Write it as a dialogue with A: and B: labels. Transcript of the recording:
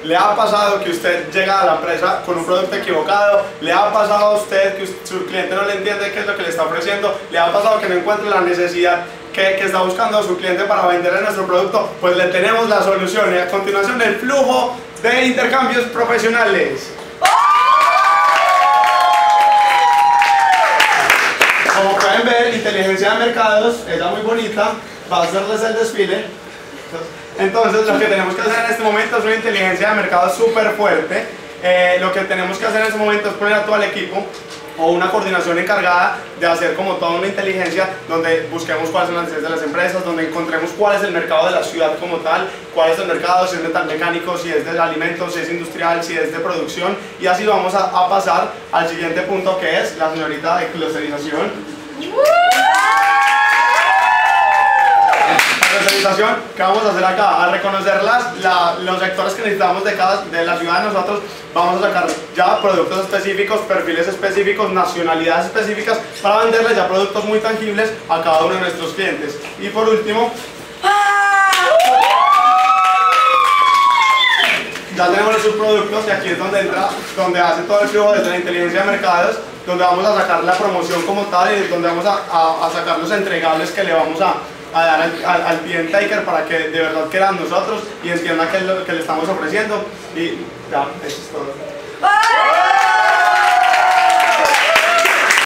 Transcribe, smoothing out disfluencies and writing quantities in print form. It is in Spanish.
A: ¿Le ha pasado que usted llega a la empresa con un producto equivocado? ¿Le ha pasado a usted que su cliente no le entiende qué es lo que le está ofreciendo? ¿Le ha pasado que no encuentre la necesidad que está buscando su cliente para venderle nuestro producto? Pues le tenemos la solución. Y a continuación, el flujo de intercambios profesionales. Como pueden ver, inteligencia de mercados, ella muy bonita, va a hacerles el desfile. Entonces lo que tenemos que hacer en este momento es una inteligencia de mercados súper fuerte. Lo que tenemos que hacer en este momento es poner a todo el equipo o una coordinación encargada de hacer como toda una inteligencia donde busquemos cuáles son las necesidades de las empresas, donde encontremos cuál es el mercado de la ciudad como tal, cuál es el mercado, si es metalmecánico, si es de alimentos, si es industrial, si es de producción, y así vamos a pasar al siguiente punto, que es la señorita de clusterización. ¿Qué vamos a hacer acá? Al reconocer los sectores que necesitamos de la ciudad de nosotros, vamos a sacar ya productos específicos, perfiles específicos, nacionalidades específicas para venderles ya productos muy tangibles a cada uno de nuestros clientes. Y por último, ya tenemos los subproductos y aquí es donde entra, donde hace todo el flujo desde la inteligencia de mercados, donde vamos a sacar la promoción como tal y donde vamos a sacar los entregables que le vamos a dar al cliente taker para que de verdad quieran nosotros y entienda qué es lo que le estamos ofreciendo. Y ya, eso es todo.